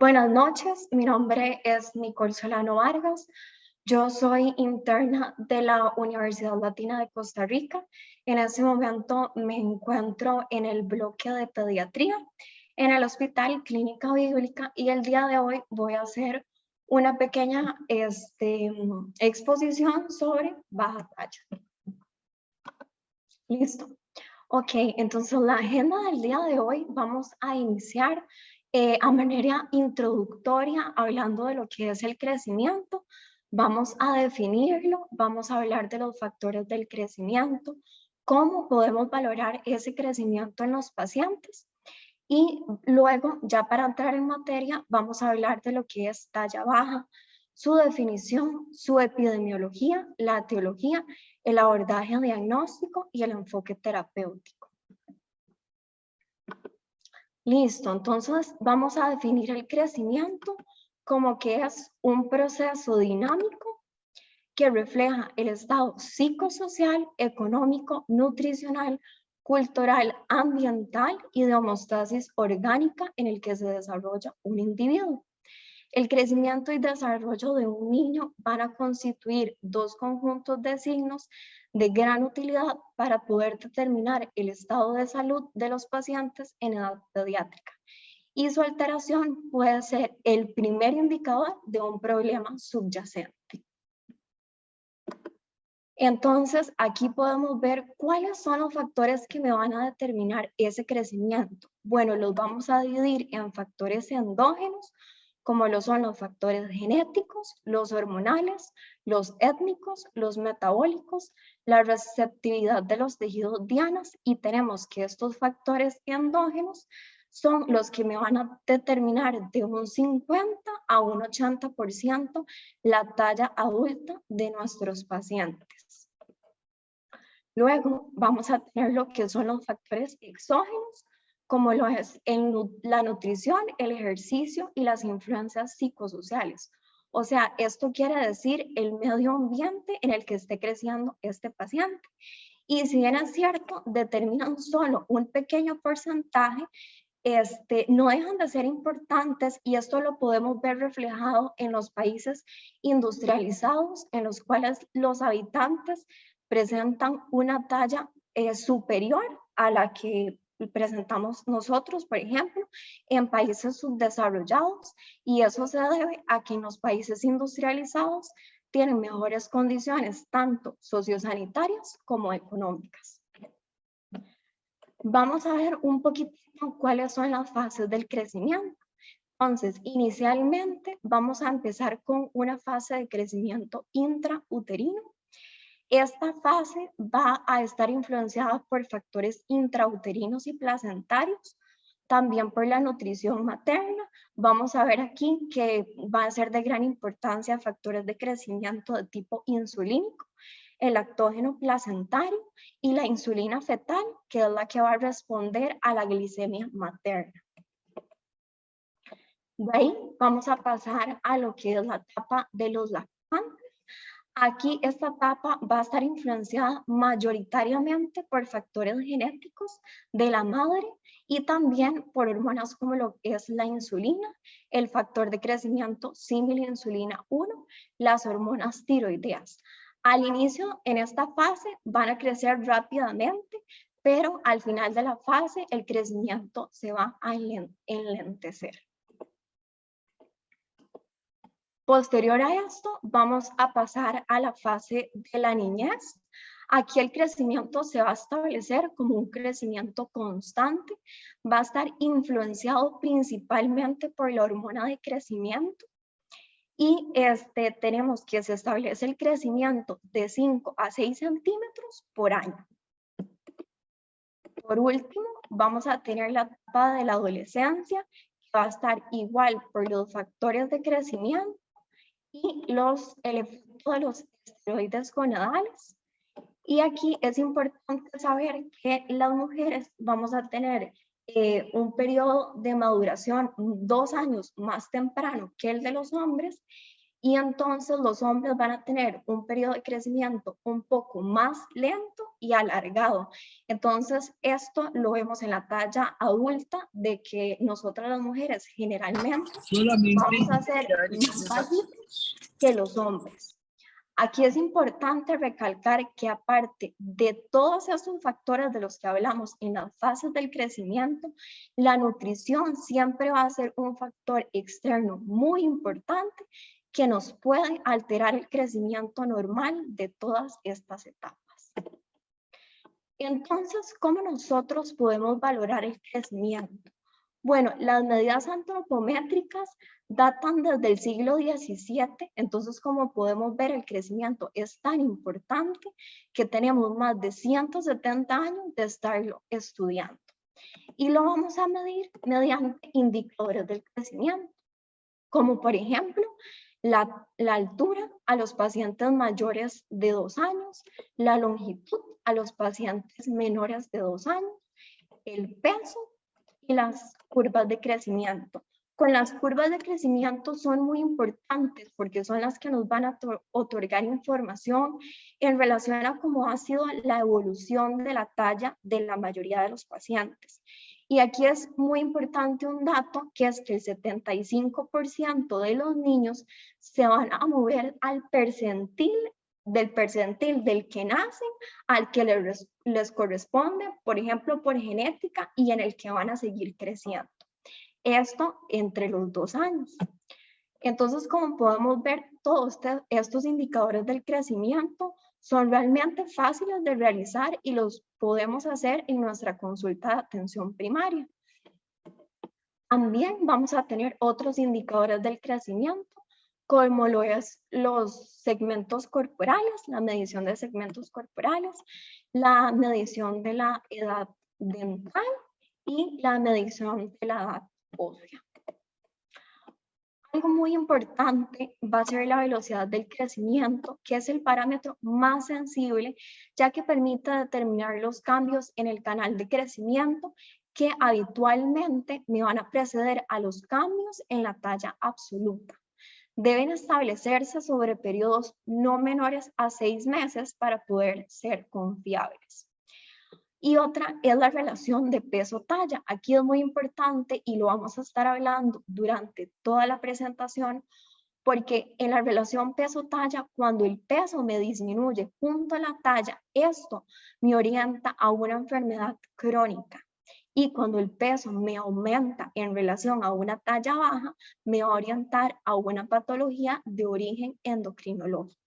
Buenas noches, mi nombre es Nicole Solano Vargas. Yo soy interna de la Universidad Latina de Costa Rica. En este momento me encuentro en el bloque de pediatría en el Hospital Clínica Bíblica y el día de hoy voy a hacer una pequeña exposición sobre baja talla. Listo. Ok, entonces la agenda del día de hoy vamos a iniciar a manera introductoria hablando de lo que es el crecimiento. Vamos a definirlo, vamos a hablar de los factores del crecimiento, cómo podemos valorar ese crecimiento en los pacientes y luego ya para entrar en materia vamos a hablar de lo que es talla baja, su definición, su epidemiología, la etiología, el abordaje diagnóstico y el enfoque terapéutico. Listo, entonces vamos a definir el crecimiento como que es un proceso dinámico que refleja el estado psicosocial, económico, nutricional, cultural, ambiental y de homeostasis orgánica en el que se desarrolla un individuo. El crecimiento y desarrollo de un niño van a constituir dos conjuntos de signos de gran utilidad para poder determinar el estado de salud de los pacientes en edad pediátrica. Y su alteración puede ser el primer indicador de un problema subyacente. Entonces, aquí podemos ver cuáles son los factores que me van a determinar ese crecimiento. Bueno, los vamos a dividir en factores endógenos, como lo son los factores genéticos, los hormonales, los étnicos, los metabólicos, la receptividad de los tejidos dianas, y tenemos que estos factores endógenos son los que me van a determinar de un 50 a un 80% la talla adulta de nuestros pacientes. Luego vamos a tener lo que son los factores exógenos, como lo es la nutrición, el ejercicio y las influencias psicosociales. O sea, esto quiere decir el medio ambiente en el que esté creciendo este paciente. Y si bien es cierto, determinan solo un pequeño porcentaje, no dejan de ser importantes, y esto lo podemos ver reflejado en los países industrializados, en los cuales los habitantes presentan una talla superior a la que presentamos nosotros, por ejemplo, en países subdesarrollados, y eso se debe a que en los países industrializados tienen mejores condiciones, tanto sociosanitarias como económicas. Vamos a ver un poquitito cuáles son las fases del crecimiento. Entonces, inicialmente vamos a empezar con una fase de crecimiento intrauterino. Esta fase va a estar influenciada por factores intrauterinos y placentarios, también por la nutrición materna. Vamos a ver aquí que va a ser de gran importancia factores de crecimiento de tipo insulínico, el lactógeno placentario y la insulina fetal, que es la que va a responder a la glicemia materna. De ahí vamos a pasar a lo que es la etapa de los lactantes. Aquí esta etapa va a estar influenciada mayoritariamente por factores genéticos de la madre y también por hormonas como lo que es la insulina, el factor de crecimiento insulina 1, las hormonas tiroideas. Al inicio, en esta fase, van a crecer rápidamente, pero al final de la fase, el crecimiento se va a enlentecer. Posterior a esto, vamos a pasar a la fase de la niñez. Aquí el crecimiento se va a establecer como un crecimiento constante, va a estar influenciado principalmente por la hormona de crecimiento, y tenemos que se establece el crecimiento de 5 a 6 centímetros por año. Por último, vamos a tener la etapa de la adolescencia, que va a estar igual por los factores de crecimiento y el efecto de los esteroides gonadales. Y aquí es importante saber que las mujeres vamos a tener un periodo de maduración 2 años más temprano que el de los hombres, y entonces los hombres van a tener un periodo de crecimiento un poco más lento y alargado. Entonces, esto lo vemos en la talla adulta, de que nosotras las mujeres generalmente vamos a ser más bajitas que los hombres. Aquí es importante recalcar que aparte de todos esos factores de los que hablamos en las fases del crecimiento, la nutrición siempre va a ser un factor externo muy importante que nos puede alterar el crecimiento normal de todas estas etapas. Entonces, ¿cómo nosotros podemos valorar el crecimiento? Bueno, las medidas antropométricas datan desde el siglo XVII, entonces como podemos ver el crecimiento es tan importante que tenemos más de 170 años de estarlo estudiando. Y lo vamos a medir mediante indicadores del crecimiento, como por ejemplo la altura a los pacientes mayores de 2 años, la longitud a los pacientes menores de 2 años, el peso y las curvas de crecimiento. Con las curvas de crecimiento son muy importantes porque son las que nos van a otorgar información en relación a cómo ha sido la evolución de la talla de la mayoría de los pacientes. Y aquí es muy importante un dato, que es que el 75% de los niños se van a mover al percentil del que nacen al que les corresponde, por ejemplo, por genética, y en el que van a seguir creciendo. Esto entre los 2 años. Entonces, como podemos ver, todos estos indicadores del crecimiento son realmente fáciles de realizar y los podemos hacer en nuestra consulta de atención primaria. También vamos a tener otros indicadores del crecimiento, como lo es los segmentos corporales, la medición de segmentos corporales, la medición de la edad dental y la medición de la edad ósea. Algo muy importante va a ser la velocidad del crecimiento, que es el parámetro más sensible, ya que permite determinar los cambios en el canal de crecimiento que habitualmente me van a preceder a los cambios en la talla absoluta. Deben establecerse sobre periodos no menores a 6 meses para poder ser confiables. Y otra es la relación de peso-talla. Aquí es muy importante y lo vamos a estar hablando durante toda la presentación, porque en la relación peso-talla, cuando el peso me disminuye junto a la talla, esto me orienta a una enfermedad crónica. Y cuando el peso me aumenta en relación a una talla baja, me va a orientar a una patología de origen endocrinológico.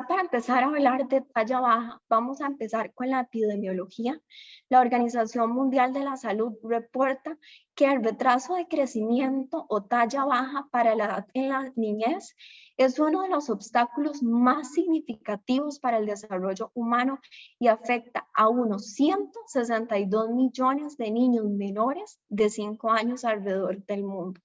Para empezar a hablar de talla baja, vamos a empezar con la epidemiología. La Organización Mundial de la Salud reporta que el retraso de crecimiento o talla baja para la edad en la niñez es uno de los obstáculos más significativos para el desarrollo humano y afecta a unos 162 millones de niños menores de 5 años alrededor del mundo.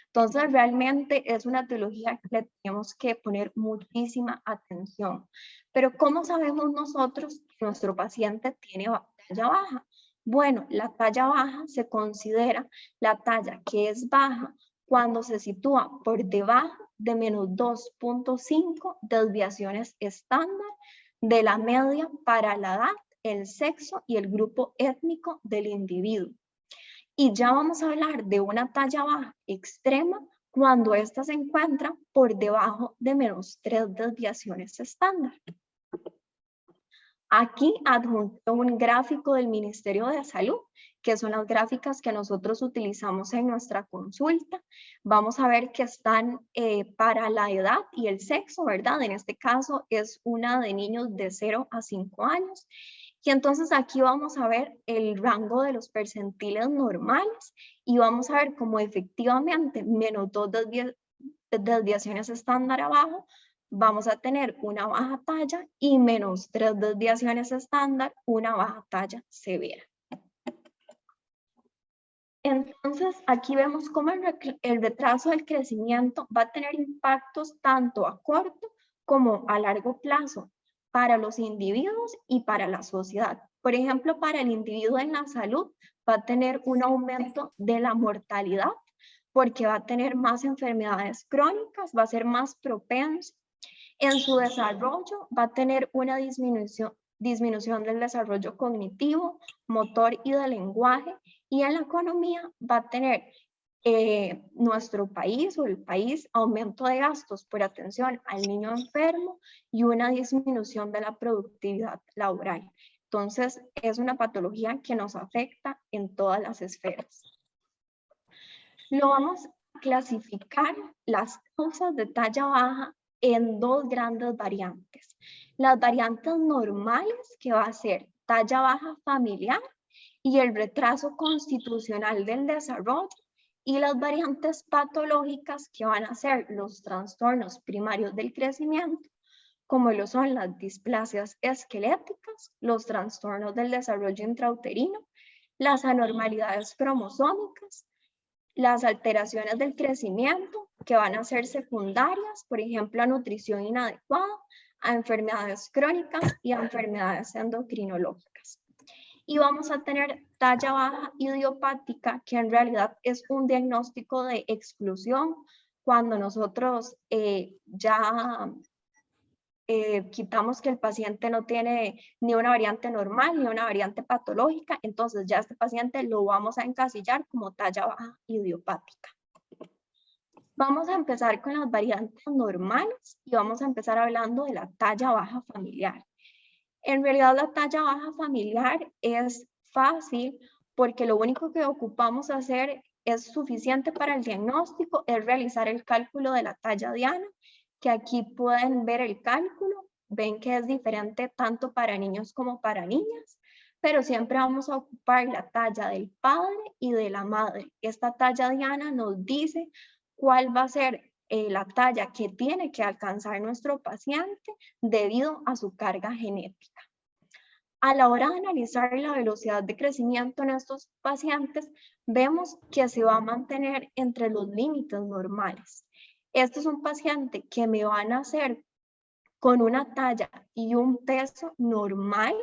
Entonces, realmente es una etiología que le tenemos que poner muchísima atención. Pero, ¿cómo sabemos nosotros que nuestro paciente tiene talla baja? Bueno, la talla baja se considera la talla que es baja cuando se sitúa por debajo de menos 2.5 desviaciones estándar de la media para la edad, el sexo y el grupo étnico del individuo. Y ya vamos a hablar de una talla baja extrema cuando ésta se encuentra por debajo de menos 3 desviaciones estándar. Aquí adjunto un gráfico del Ministerio de Salud, que son las gráficas que nosotros utilizamos en nuestra consulta. Vamos a ver que están para la edad y el sexo, ¿verdad? En este caso es una de niños de 0 a 5 años. Y entonces aquí vamos a ver el rango de los percentiles normales y vamos a ver cómo efectivamente menos 2 desviaciones estándar abajo vamos a tener una baja talla y menos 3 desviaciones estándar, una baja talla severa. Entonces, aquí vemos cómo el retraso del crecimiento va a tener impactos tanto a corto como a largo plazo para los individuos y para la sociedad. Por ejemplo, para el individuo en la salud va a tener un aumento de la mortalidad porque va a tener más enfermedades crónicas, va a ser más propenso. En su desarrollo va a tener una disminución del desarrollo cognitivo, motor y del lenguaje, y en la economía va a tener nuestro país o el país aumento de gastos por atención al niño enfermo y una disminución de la productividad laboral. Entonces, es una patología que nos afecta en todas las esferas. Lo vamos a clasificar las causas de talla baja en dos grandes variantes. Las variantes normales, que va a ser talla baja familiar y el retraso constitucional del desarrollo, y las variantes patológicas, que van a ser los trastornos primarios del crecimiento, como lo son las displasias esqueléticas, los trastornos del desarrollo intrauterino, las anormalidades cromosómicas, las alteraciones del crecimiento, que van a ser secundarias, por ejemplo, a nutrición inadecuada, a enfermedades crónicas y a enfermedades endocrinológicas. Y vamos a tener talla baja idiopática, que en realidad es un diagnóstico de exclusión cuando nosotros ya quitamos que el paciente no tiene ni una variante normal ni una variante patológica, entonces ya este paciente lo vamos a encasillar como talla baja idiopática. Vamos a empezar con las variantes normales y vamos a empezar hablando de la talla baja familiar. En realidad la talla baja familiar es fácil porque lo único que ocupamos hacer es suficiente para el diagnóstico, es realizar el cálculo de la talla diana, que aquí pueden ver el cálculo, ven que es diferente tanto para niños como para niñas, pero siempre vamos a ocupar la talla del padre y de la madre. Esta talla diana nos dice cuál va a ser la talla que tiene que alcanzar nuestro paciente debido a su carga genética. A la hora de analizar la velocidad de crecimiento en estos pacientes, vemos que se va a mantener entre los límites normales. Este es un paciente que me va a nacer con una talla y un peso normal.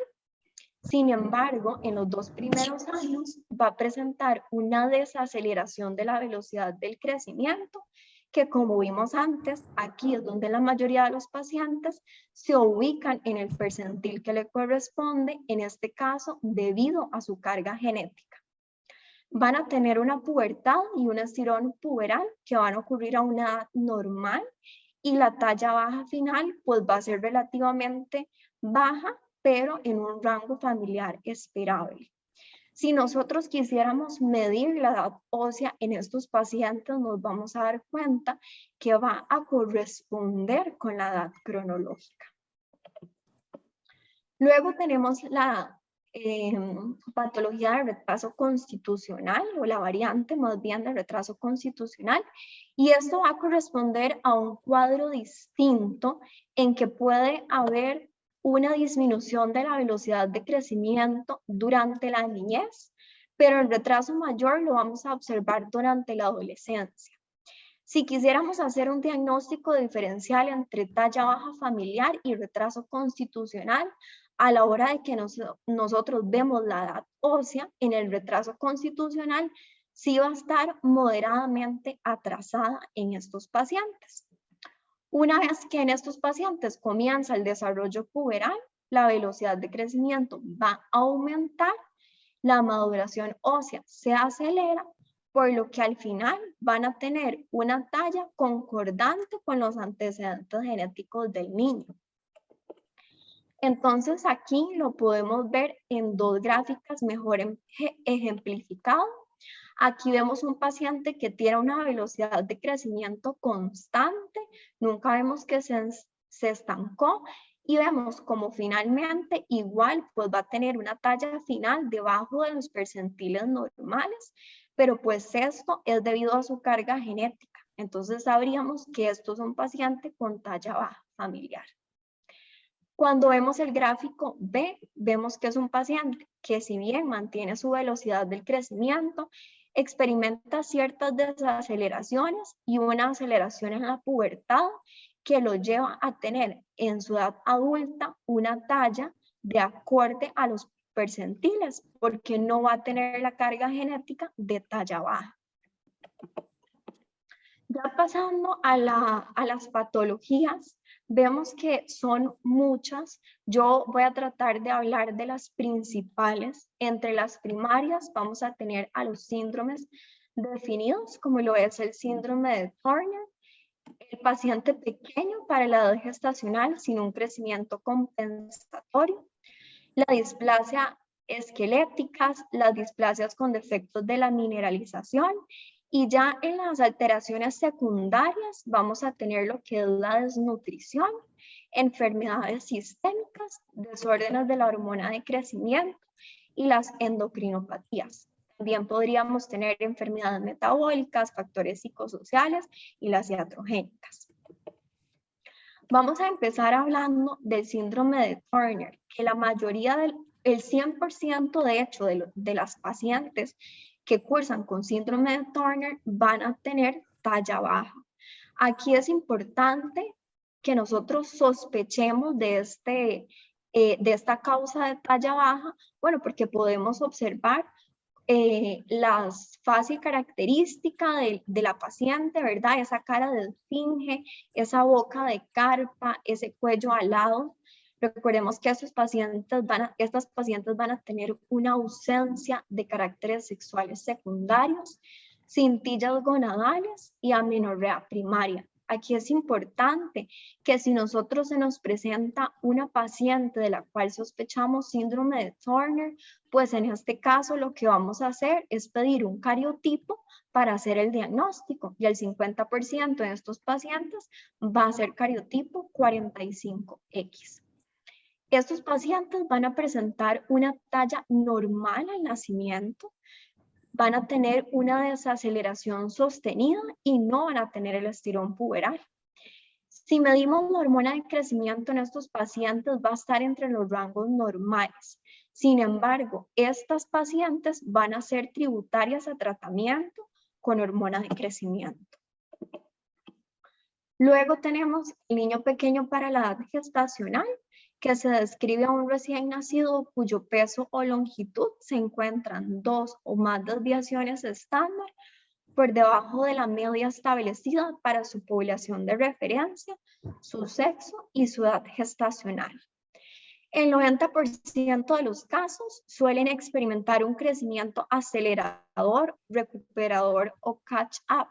Sin embargo, en los 2 primeros años va a presentar una desaceleración de la velocidad del crecimiento, que como vimos antes, aquí es donde la mayoría de los pacientes se ubican en el percentil que le corresponde, en este caso, debido a su carga genética. Van a tener una pubertad y un estirón puberal que van a ocurrir a una edad normal, y la talla baja final pues va a ser relativamente baja, pero en un rango familiar esperable. Si nosotros quisiéramos medir la edad ósea en estos pacientes, nos vamos a dar cuenta que va a corresponder con la edad cronológica. Luego tenemos la patología de retraso constitucional, o la variante más bien de retraso constitucional, y esto va a corresponder a un cuadro distinto en que puede haber una disminución de la velocidad de crecimiento durante la niñez, pero el retraso mayor lo vamos a observar durante la adolescencia. Si quisiéramos hacer un diagnóstico diferencial entre talla baja familiar y retraso constitucional, a la hora de que nosotros vemos la edad ósea, en el retraso constitucional sí va a estar moderadamente atrasada en estos pacientes. Una vez que en estos pacientes comienza el desarrollo puberal, la velocidad de crecimiento va a aumentar, la maduración ósea se acelera, por lo que al final van a tener una talla concordante con los antecedentes genéticos del niño. Entonces aquí lo podemos ver en dos gráficas mejor ejemplificado. Aquí vemos un paciente que tiene una velocidad de crecimiento constante, nunca vemos que se estancó, y vemos como finalmente igual pues va a tener una talla final debajo de los percentiles normales, pero pues esto es debido a su carga genética. Entonces sabríamos que esto es un paciente con talla baja familiar. Cuando vemos el gráfico B, vemos que es un paciente que, si bien mantiene su velocidad del crecimiento, experimenta ciertas desaceleraciones y una aceleración en la pubertad que lo lleva a tener en su edad adulta una talla de acorde a los percentiles, porque no va a tener la carga genética de talla baja. Ya pasando a las patologías, vemos que son muchas. Yo voy a tratar de hablar de las principales. Entre las primarias vamos a tener a los síndromes definidos, como lo es el síndrome de Turner, el paciente pequeño para la edad gestacional sin un crecimiento compensatorio, la displasia esqueléticas, las displasias con defectos de la mineralización, y ya en las alteraciones secundarias vamos a tener lo que es la desnutrición, enfermedades sistémicas, desórdenes de la hormona de crecimiento y las endocrinopatías. También podríamos tener enfermedades metabólicas, factores psicosociales y las iatrogénicas. Vamos a empezar hablando del síndrome de Turner, que la mayoría el 100% de hecho de las pacientes que cursan con síndrome de Turner van a tener talla baja. Aquí es importante que nosotros sospechemos de esta causa de talla baja, bueno, porque podemos observar las fases características de la paciente, ¿verdad? Esa cara de esfinge, esa boca de carpa, ese cuello alado. Recordemos que estas pacientes van a tener una ausencia de caracteres sexuales secundarios, cintillas gonadales y amenorrea primaria. Aquí es importante que si nosotros se nos presenta una paciente de la cual sospechamos síndrome de Turner, pues en este caso lo que vamos a hacer es pedir un cariotipo para hacer el diagnóstico, y el 50% de estos pacientes va a ser cariotipo 45X. Estos pacientes van a presentar una talla normal al nacimiento, van a tener una desaceleración sostenida y no van a tener el estirón puberal. Si medimos la hormona de crecimiento en estos pacientes, va a estar entre los rangos normales. Sin embargo, estas pacientes van a ser tributarias a tratamiento con hormona de crecimiento. Luego tenemos el niño pequeño para la edad gestacional, que se describe a un recién nacido cuyo peso o longitud se encuentran 2 o más desviaciones estándar por debajo de la media establecida para su población de referencia, su sexo y su edad gestacional. El 90% de los casos suelen experimentar un crecimiento acelerador, recuperador o catch-up,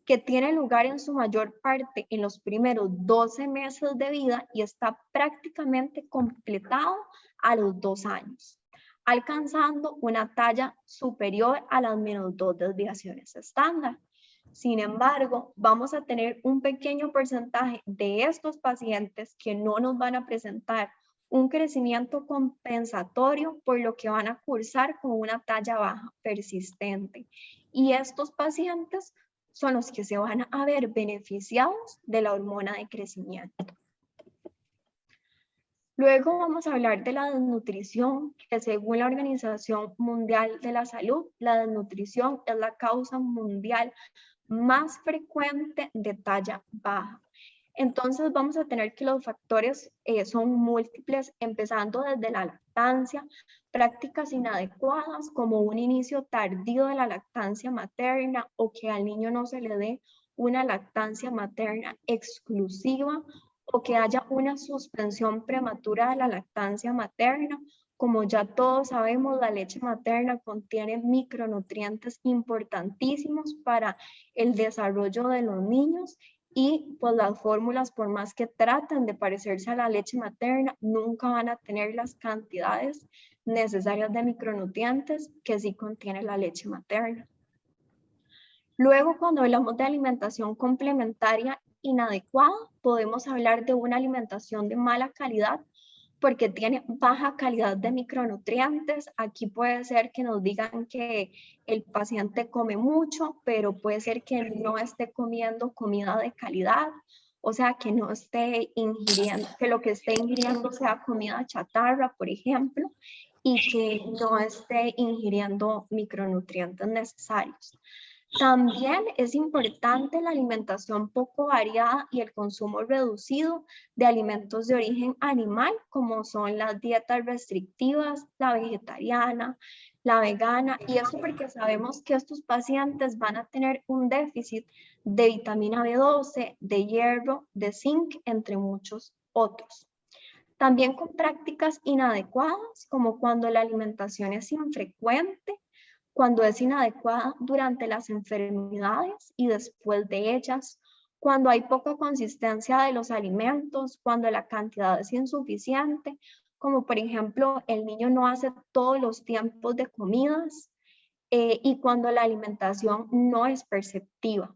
que tiene lugar en su mayor parte en los primeros 12 meses de vida y está prácticamente completado a los 2 años, alcanzando una talla superior a las menos 2 desviaciones estándar. Sin embargo, vamos a tener un pequeño porcentaje de estos pacientes que no nos van a presentar un crecimiento compensatorio, por lo que van a cursar con una talla baja persistente. Y estos pacientes son los que se van a ver beneficiados de la hormona de crecimiento. Luego vamos a hablar de la desnutrición, que según la Organización Mundial de la Salud, la desnutrición es la causa mundial más frecuente de talla baja. Entonces vamos a tener que los factores son múltiples, empezando desde la lactancia, prácticas inadecuadas como un inicio tardío de la lactancia materna o que al niño no se le dé una lactancia materna exclusiva o que haya una suspensión prematura de la lactancia materna. Como ya todos sabemos, la leche materna contiene micronutrientes importantísimos para el desarrollo de los niños y pues las fórmulas, por más que traten de parecerse a la leche materna, nunca van a tener las cantidades necesarias de micronutrientes que sí contiene la leche materna. Luego, cuando hablamos de alimentación complementaria inadecuada, podemos hablar de una alimentación de mala calidad porque tiene baja calidad de micronutrientes. Aquí puede ser que nos digan que el paciente come mucho, pero puede ser que no esté comiendo comida de calidad, o sea, que no esté ingiriendo, que lo que esté ingiriendo sea comida chatarra, por ejemplo, y que no esté ingiriendo micronutrientes necesarios. También es importante la alimentación poco variada y el consumo reducido de alimentos de origen animal, como son las dietas restrictivas, la vegetariana, la vegana, y eso porque sabemos que estos pacientes van a tener un déficit de vitamina B12, de hierro, de zinc, entre muchos otros. También con prácticas inadecuadas, como cuando la alimentación es infrecuente, cuando es inadecuada durante las enfermedades y después de ellas, cuando hay poca consistencia de los alimentos, cuando la cantidad es insuficiente, como por ejemplo el niño no hace todos los tiempos de comidas, y cuando la alimentación no es perceptiva.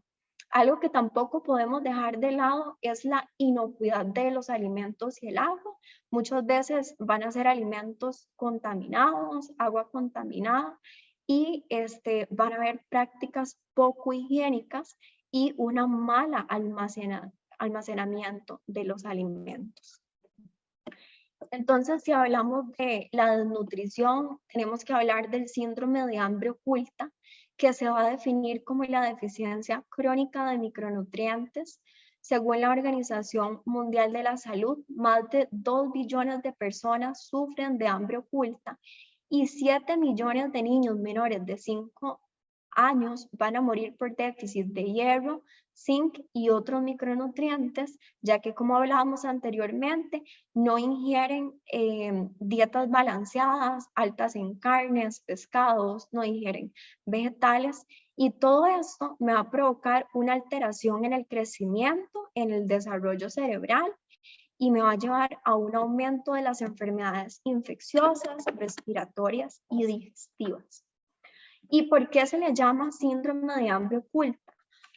Algo que tampoco podemos dejar de lado es la inocuidad de los alimentos y el agua. Muchas veces van a ser alimentos contaminados, agua contaminada, y van a haber prácticas poco higiénicas y una mala almacenamiento de los alimentos. Entonces, si hablamos de la desnutrición, tenemos que hablar del síndrome de hambre oculta, que se va a definir como la deficiencia crónica de micronutrientes. Según la Organización Mundial de la Salud, más de 2 billones de personas sufren de hambre oculta y 7 millones de niños menores de 5 años van a morir por déficit de hierro, zinc y otros micronutrientes, ya que, como hablábamos anteriormente, no ingieren dietas balanceadas, altas en carnes, pescados, no ingieren vegetales, y todo esto me va a provocar una alteración en el crecimiento, en el desarrollo cerebral, y me va a llevar a un aumento de las enfermedades infecciosas, respiratorias y digestivas. ¿Y por qué se le llama síndrome de hambre oculta?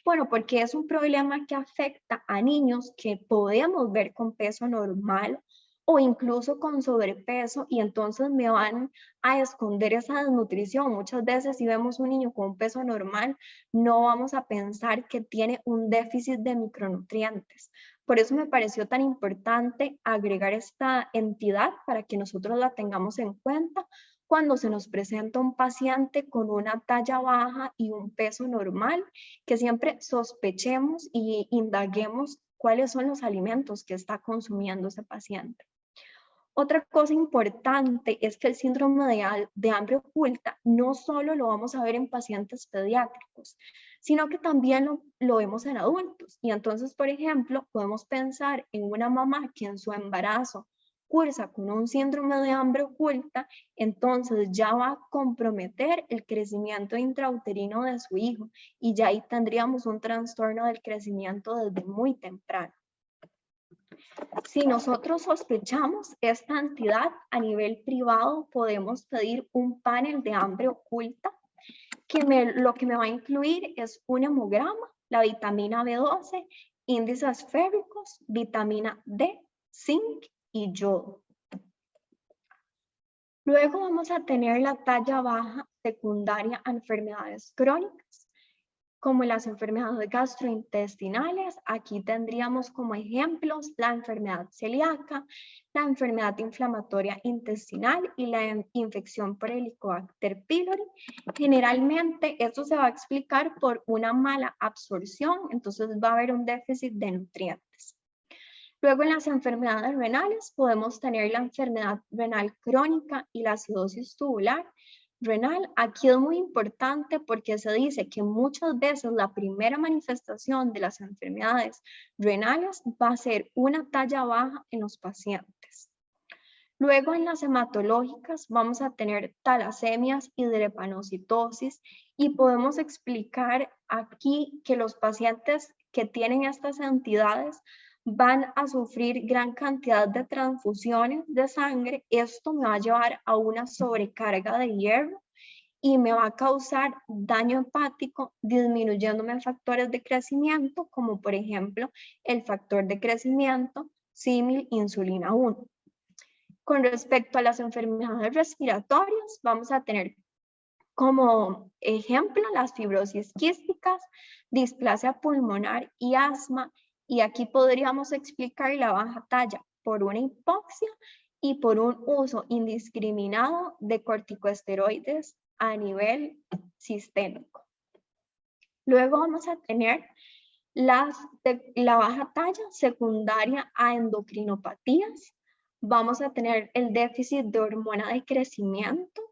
Bueno, porque es un problema que afecta a niños que podemos ver con peso normal o incluso con sobrepeso, y entonces me van a esconder esa desnutrición. Muchas veces si vemos un niño con un peso normal, no vamos a pensar que tiene un déficit de micronutrientes. Por eso me pareció tan importante agregar esta entidad para que nosotros la tengamos en cuenta cuando se nos presenta un paciente con una talla baja y un peso normal, que siempre sospechemos y indaguemos cuáles son los alimentos que está consumiendo ese paciente. Otra cosa importante es que el síndrome de hambre oculta no solo lo vamos a ver en pacientes pediátricos, sino que también lo vemos en adultos. Y entonces, por ejemplo, podemos pensar en una mamá que en su embarazo cursa con un síndrome de hambre oculta, entonces ya va a comprometer el crecimiento intrauterino de su hijo, y ya ahí tendríamos un trastorno del crecimiento desde muy temprano. Si nosotros sospechamos esta entidad a nivel privado, podemos pedir un panel de hambre oculta, que lo que me va a incluir es un hemograma, la vitamina B12, índices férricos, vitamina D, zinc y yodo. Luego vamos a tener la talla baja secundaria a enfermedades crónicas, como las enfermedades gastrointestinales. Aquí tendríamos como ejemplos la enfermedad celíaca, la enfermedad inflamatoria intestinal y la infección por Helicobacter pylori. Generalmente esto se va a explicar por una mala absorción, entonces va a haber un déficit de nutrientes. Luego, en las enfermedades renales podemos tener la enfermedad renal crónica y la acidosis tubular renal. Aquí es muy importante porque se dice que muchas veces la primera manifestación de las enfermedades renales va a ser una talla baja en los pacientes. Luego, en las hematológicas vamos a tener talasemias y drepanocitosis, y podemos explicar aquí que los pacientes que tienen estas entidades van a sufrir gran cantidad de transfusiones de sangre. Esto me va a llevar a una sobrecarga de hierro y me va a causar daño hepático, disminuyéndome factores de crecimiento, como por ejemplo el factor de crecimiento símil insulina 1. Con respecto a las enfermedades respiratorias, vamos a tener como ejemplo las fibrosis quísticas, displasia pulmonar y asma. Y aquí podríamos explicar la baja talla por una hipoxia y por un uso indiscriminado de corticosteroides a nivel sistémico. Luego vamos a tener la baja talla secundaria a endocrinopatías. Vamos a tener el déficit de hormona de crecimiento,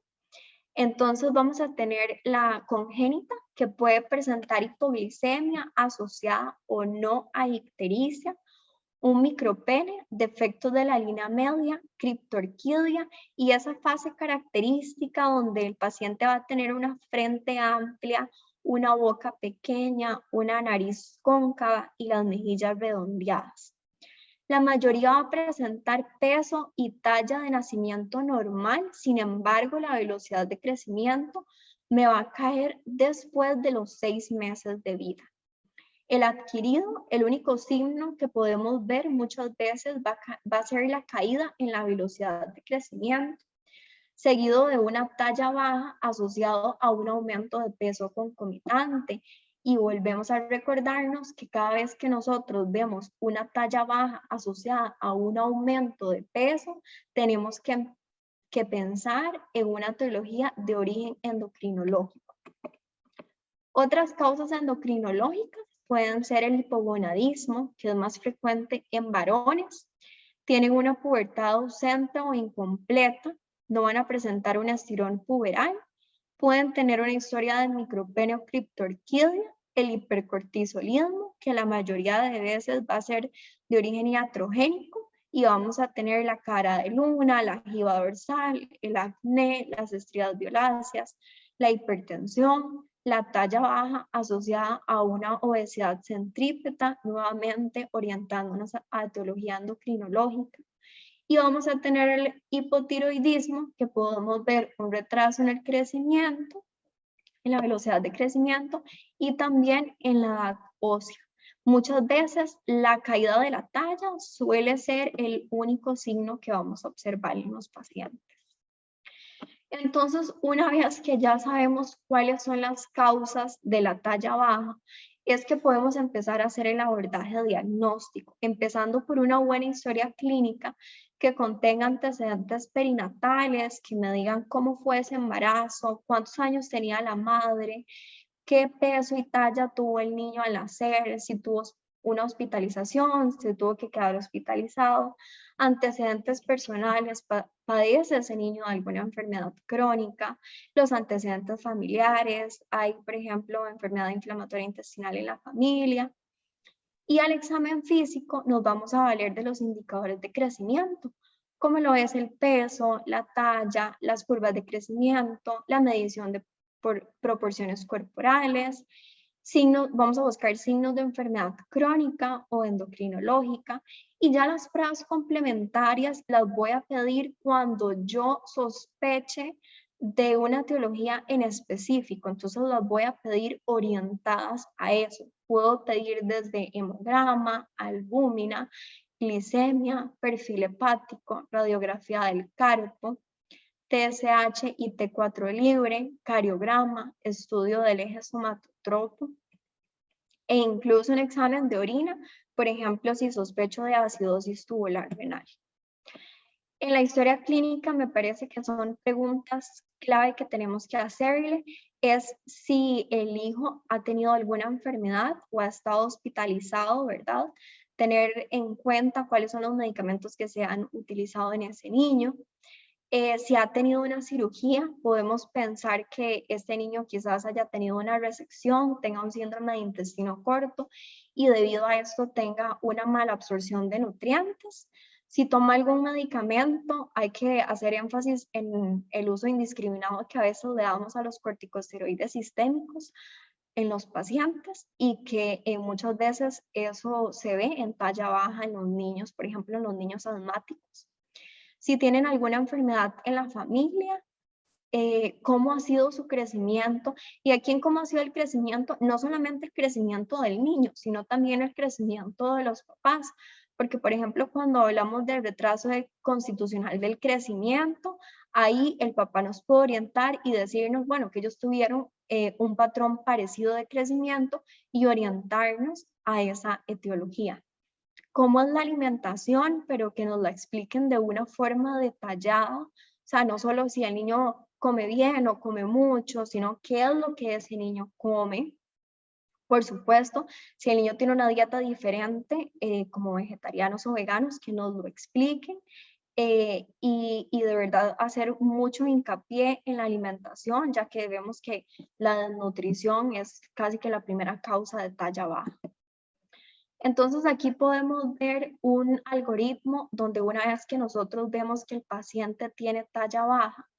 Entonces vamos a tener la congénita, que puede presentar hipoglicemia asociada o no a ictericia, un micropene, defectos de la línea media, criptorquidia y esa fase característica donde el paciente va a tener una frente amplia, una boca pequeña, una nariz cóncava y las mejillas redondeadas. La mayoría va a presentar peso y talla de nacimiento normal, sin embargo, la velocidad de crecimiento me va a caer después de los 6 meses de vida. El adquirido, el único signo que podemos ver muchas veces va a ser la caída en la velocidad de crecimiento, seguido de una talla baja asociado a un aumento de peso concomitante. Y volvemos a recordarnos que cada vez que nosotros vemos una talla baja asociada a un aumento de peso, tenemos que pensar en una etiología de origen endocrinológico. Otras causas endocrinológicas pueden ser el hipogonadismo, que es más frecuente en varones, tienen una pubertad ausente o incompleta, no van a presentar un estirón puberal, pueden tener una historia de micropene o criptorquidia, el hipercortisolismo, que la mayoría de veces va a ser de origen iatrogénico, y vamos a tener la cara de luna, la jiba dorsal, el acné, las estrías violáceas, la hipertensión, la talla baja asociada a una obesidad centrípeta, nuevamente orientándonos a etiología endocrinológica. Y vamos a tener el hipotiroidismo, que podemos ver un retraso en el crecimiento, en la velocidad de crecimiento y también en la edad ósea. Muchas veces la caída de la talla suele ser el único signo que vamos a observar en los pacientes. Entonces, una vez que ya sabemos cuáles son las causas de la talla baja, es que podemos empezar a hacer el abordaje diagnóstico, empezando por una buena historia clínica que contenga antecedentes perinatales, que me digan cómo fue ese embarazo, cuántos años tenía la madre, qué peso y talla tuvo el niño al nacer, si tuvo una hospitalización, si tuvo que quedar hospitalizado, antecedentes personales, padece ese niño de alguna enfermedad crónica, los antecedentes familiares, hay por ejemplo enfermedad inflamatoria intestinal en la familia. Y al examen físico nos vamos a valer de los indicadores de crecimiento, como lo es el peso, la talla, las curvas de crecimiento, la medición de proporciones corporales, vamos a buscar signos de enfermedad crónica o endocrinológica, y ya las pruebas complementarias las voy a pedir cuando yo sospeche de una etiología en específico, entonces las voy a pedir orientadas a eso. Puedo pedir desde hemograma, albúmina, glicemia, perfil hepático, radiografía del carpo, TSH y T4 libre, cariograma, estudio del eje somatotropo e incluso un examen de orina, por ejemplo, si sospecho de acidosis tubular renal. En la historia clínica me parece que son preguntas clave que tenemos que hacerle, es si el hijo ha tenido alguna enfermedad o ha estado hospitalizado, ¿verdad? Tener en cuenta cuáles son los medicamentos que se han utilizado en ese niño. Si ha tenido una cirugía, podemos pensar que este niño quizás haya tenido una resección, tenga un síndrome de intestino corto y debido a esto tenga una mala absorción de nutrientes. Si toma algún medicamento, hay que hacer énfasis en el uso indiscriminado que a veces le damos a los corticosteroides sistémicos en los pacientes y que muchas veces eso se ve en talla baja en los niños, por ejemplo, en los niños asmáticos. Si tienen alguna enfermedad en la familia, cómo ha sido su crecimiento, y aquí en cómo ha sido el crecimiento, no solamente el crecimiento del niño, sino también el crecimiento de los papás, porque por ejemplo cuando hablamos del retraso constitucional del crecimiento, ahí el papá nos puede orientar y decirnos, bueno, que ellos tuvieron un patrón parecido de crecimiento y orientarnos a esa etiología. Cómo es la alimentación, pero que nos la expliquen de una forma detallada, o sea, no solo si el niño come bien o come mucho, sino qué es lo que ese niño come. Por supuesto, si el niño tiene una dieta diferente, como vegetarianos o veganos, que nos lo expliquen. y de verdad hacer mucho hincapié en la alimentación, ya que vemos que la desnutrición es casi que la primera causa de talla baja. Entonces aquí podemos ver un algoritmo donde una vez que nosotros vemos que el paciente tiene talla baja,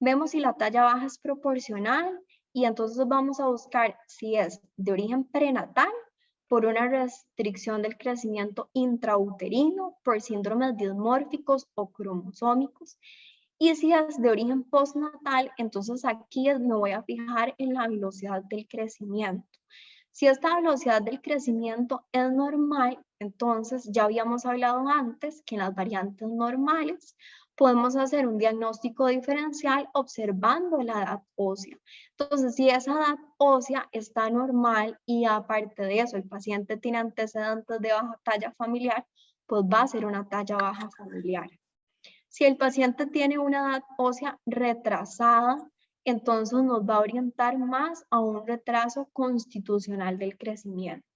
vemos si la talla baja es proporcional y entonces vamos a buscar si es de origen prenatal por una restricción del crecimiento intrauterino, por síndromes dismórficos o cromosómicos. Y si es de origen postnatal, entonces aquí me voy a fijar en la velocidad del crecimiento. Si esta velocidad del crecimiento es normal, entonces ya habíamos hablado antes que en las variantes normales podemos hacer un diagnóstico diferencial observando la edad ósea. Entonces, si esa edad ósea está normal y aparte de eso el paciente tiene antecedentes de baja talla familiar, pues va a ser una talla baja familiar. Si el paciente tiene una edad ósea retrasada, entonces nos va a orientar más a un retraso constitucional del crecimiento.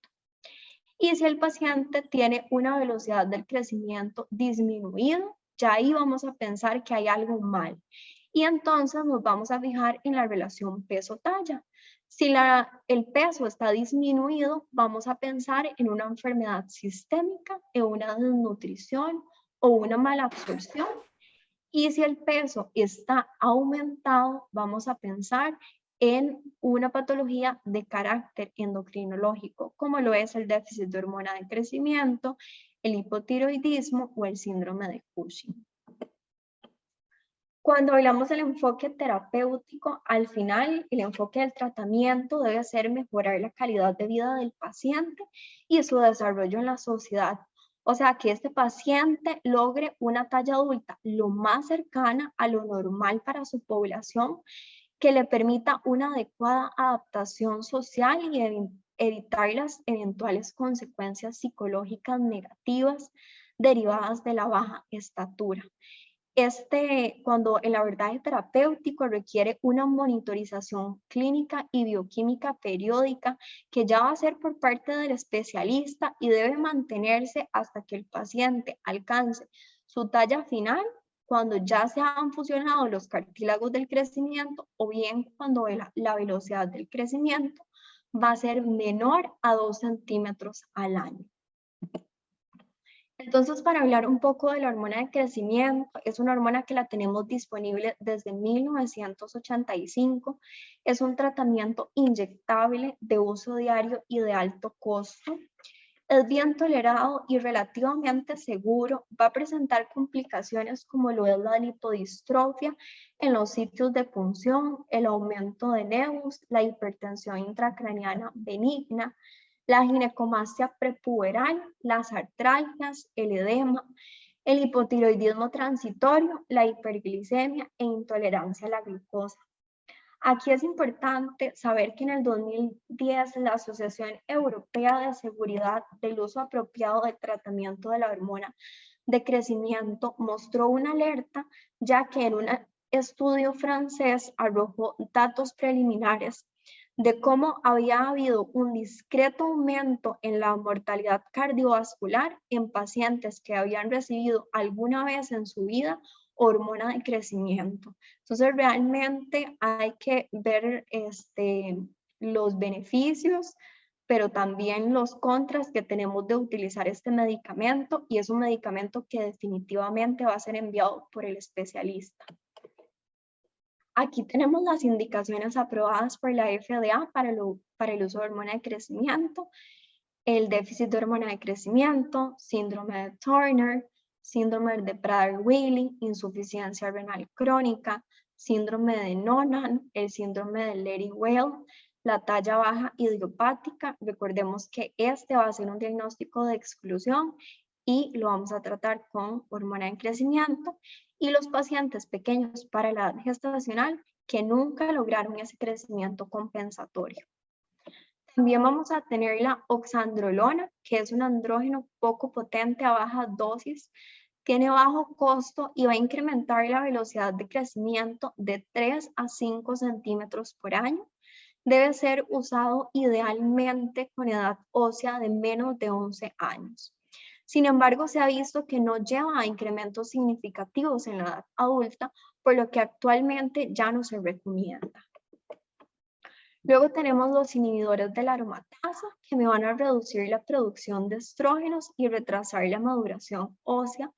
Y si el paciente tiene una velocidad del crecimiento disminuida, ya ahí vamos a pensar que hay algo mal. Y entonces nos vamos a fijar en la relación peso-talla. Si el peso está disminuido, vamos a pensar en una enfermedad sistémica, en una desnutrición o una mala absorción. Y si el peso está aumentado, vamos a pensar en una patología de carácter endocrinológico, como lo es el déficit de hormona de crecimiento, el hipotiroidismo o el síndrome de Cushing. Cuando hablamos del enfoque terapéutico, al final el enfoque del tratamiento debe ser mejorar la calidad de vida del paciente y su desarrollo en la sociedad. O sea, que este paciente logre una talla adulta lo más cercana a lo normal para su población, que le permita una adecuada adaptación social y evitar las eventuales consecuencias psicológicas negativas derivadas de la baja estatura. Cuando el abordaje terapéutico requiere una monitorización clínica y bioquímica periódica que ya va a ser por parte del especialista y debe mantenerse hasta que el paciente alcance su talla final, cuando ya se han fusionado los cartílagos del crecimiento o bien cuando la velocidad del crecimiento va a ser menor a 2 centímetros al año. Entonces, para hablar un poco de la hormona de crecimiento, es una hormona que la tenemos disponible desde 1985. Es un tratamiento inyectable de uso diario y de alto costo. Es bien tolerado y relativamente seguro. Va a presentar complicaciones como lo es la lipodistrofia en los sitios de punción, el aumento de nevus, la hipertensión intracraniana benigna, la ginecomastia prepuberal, las artralgias, el edema, el hipotiroidismo transitorio, la hiperglicemia e intolerancia a la glucosa. Aquí es importante saber que en el 2010 la Asociación Europea de Seguridad del Uso Apropiado del Tratamiento de la Hormona de Crecimiento mostró una alerta, ya que en un estudio francés arrojó datos preliminares de cómo había habido un discreto aumento en la mortalidad cardiovascular en pacientes que habían recibido alguna vez en su vida hormona de crecimiento. Entonces realmente hay que ver los beneficios, pero también los contras que tenemos de utilizar este medicamento, y es un medicamento que definitivamente va a ser enviado por el especialista. Aquí tenemos las indicaciones aprobadas por la FDA para el uso de hormona de crecimiento, el déficit de hormona de crecimiento, síndrome de Turner, síndrome de Prader-Willi, insuficiencia renal crónica, síndrome de Noonan, el síndrome de Levy-Walsh, la talla baja idiopática. Recordemos que este va a ser un diagnóstico de exclusión y lo vamos a tratar con hormona en crecimiento, y los pacientes pequeños para la edad gestacional que nunca lograron ese crecimiento compensatorio. También vamos a tener la oxandrolona, que es un andrógeno poco potente a baja dosis, tiene bajo costo y va a incrementar la velocidad de crecimiento de 3 a 5 centímetros por año. Debe ser usado idealmente con edad ósea de menos de 11 años. Sin embargo, se ha visto que no lleva a incrementos significativos en la edad adulta, por lo que actualmente ya no se recomienda. Luego tenemos los inhibidores de la aromatasa, que me van a reducir la producción de estrógenos y retrasar la maduración ósea.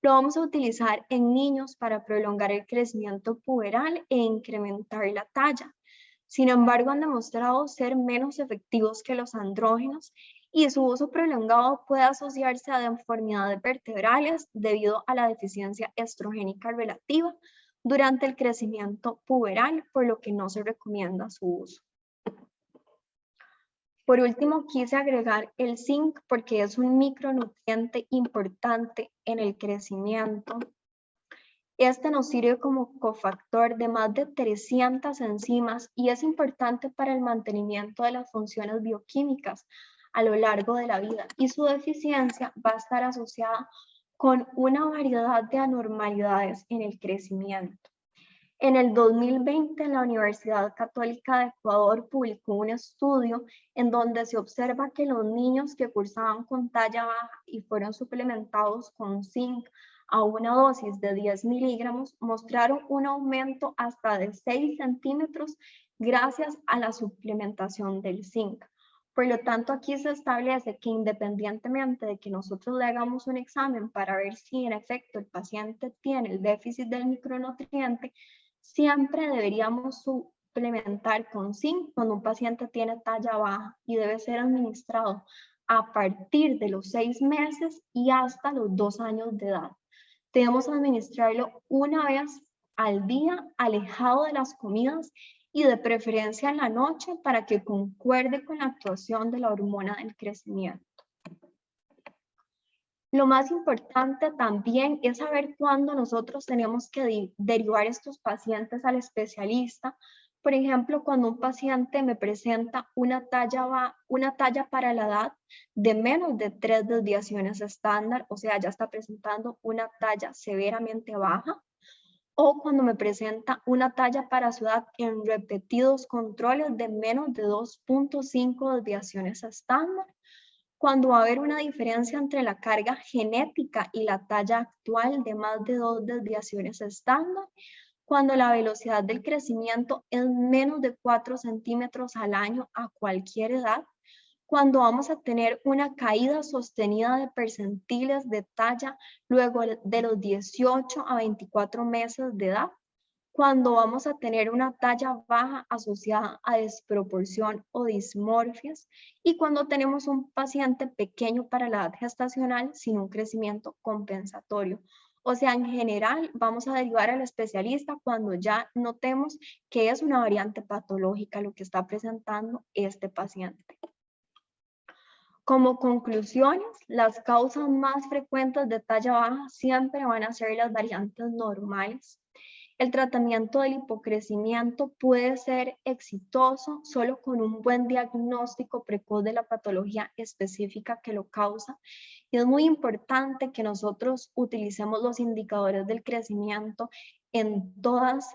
Lo vamos a utilizar en niños para prolongar el crecimiento puberal e incrementar la talla. Sin embargo, han demostrado ser menos efectivos que los andrógenos y su uso prolongado puede asociarse a deformidades vertebrales debido a la deficiencia estrogénica relativa durante el crecimiento puberal, por lo que no se recomienda su uso. Por último, quise agregar el zinc porque es un micronutriente importante en el crecimiento. Este nos sirve como cofactor de más de 300 enzimas y es importante para el mantenimiento de las funciones bioquímicas a lo largo de la vida, y su deficiencia va a estar asociada con una variedad de anormalidades en el crecimiento. En el 2020, la Universidad Católica de Ecuador publicó un estudio en donde se observa que los niños que cursaban con talla baja y fueron suplementados con zinc a una dosis de 10 miligramos mostraron un aumento hasta de 6 centímetros gracias a la suplementación del zinc. Por lo tanto, aquí se establece que independientemente de que nosotros le hagamos un examen para ver si en efecto el paciente tiene el déficit del micronutriente, siempre deberíamos suplementar con zinc cuando un paciente tiene talla baja y debe ser administrado a partir de los 6 meses y hasta los 2 años de edad. Debemos administrarlo una vez al día, alejado de las comidas y de preferencia en la noche para que concuerde con la actuación de la hormona del crecimiento. Lo más importante también es saber cuándo nosotros tenemos que derivar estos pacientes al especialista. Por ejemplo, cuando un paciente me presenta una talla para la edad de menos de 3 desviaciones estándar, o sea, ya está presentando una talla severamente baja, o cuando me presenta una talla para su edad en repetidos controles de menos de 2.5 desviaciones estándar, cuando va a haber una diferencia entre la carga genética y la talla actual de más de 2 desviaciones estándar, cuando la velocidad del crecimiento es menos de 4 centímetros al año a cualquier edad, cuando vamos a tener una caída sostenida de percentiles de talla luego de los 18 a 24 meses de edad, cuando vamos a tener una talla baja asociada a desproporción o dismorfias, y cuando tenemos un paciente pequeño para la edad gestacional sin un crecimiento compensatorio. O sea, en general vamos a derivar al especialista cuando ya notemos que es una variante patológica lo que está presentando este paciente. Como conclusiones, las causas más frecuentes de talla baja siempre van a ser las variantes normales. El tratamiento del hipocrecimiento puede ser exitoso solo con un buen diagnóstico precoz de la patología específica que lo causa. Y es muy importante que nosotros utilicemos los indicadores del crecimiento en todas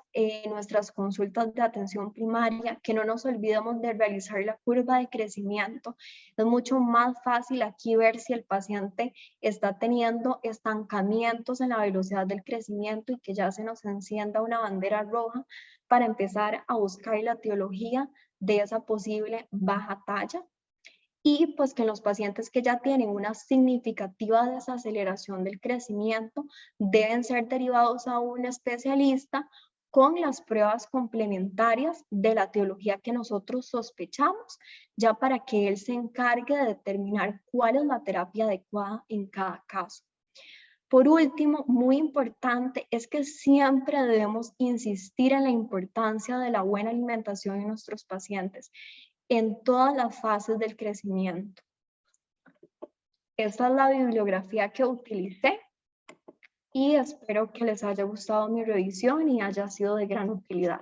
nuestras consultas de atención primaria, que no nos olvidemos de realizar la curva de crecimiento. Es mucho más fácil aquí ver si el paciente está teniendo estancamientos en la velocidad del crecimiento y que ya se nos encienda una bandera roja para empezar a buscar la etiología de esa posible baja talla. Y pues que los pacientes que ya tienen una significativa desaceleración del crecimiento deben ser derivados a un especialista con las pruebas complementarias de la etiología que nosotros sospechamos, ya para que él se encargue de determinar cuál es la terapia adecuada en cada caso. Por último, muy importante es que siempre debemos insistir en la importancia de la buena alimentación en nuestros pacientes en todas las fases del crecimiento. Esta es la bibliografía que utilicé y espero que les haya gustado mi revisión y haya sido de gran utilidad.